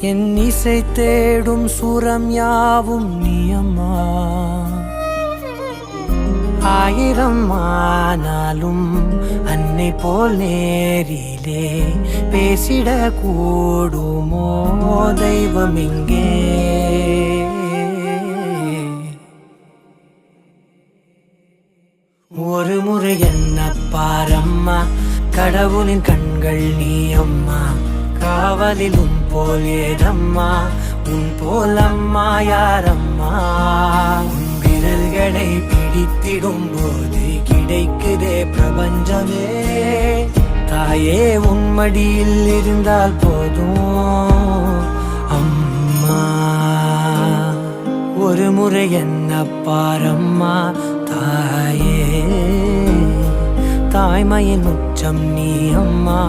என் இசை தேடும் சுரம் யாவும் நீ அம்மா. ஆயிரம் ஆனாலும் அன்னை போல் நேரிலே பேசிட கூடுமோ தெய்வம் இங்கே. ஒரு முறை என்ன பாரம்மா, கடவுளின் கண்கள் நீ அம்மா. காவலில் உன் போல் ஏதம்மா, உன் போல் அம்மா யாரம்மா. உன் விரல்களை பிடித்திடும் போது கிடைக்குதே பிரபஞ்சமே. தாயே உன் மடியில் இருந்தால் போதும் அம்மா. ஒரு முறை என்ன பாரம்மா தாயே, தாய்மையின் உச்சம் நீ அம்மா.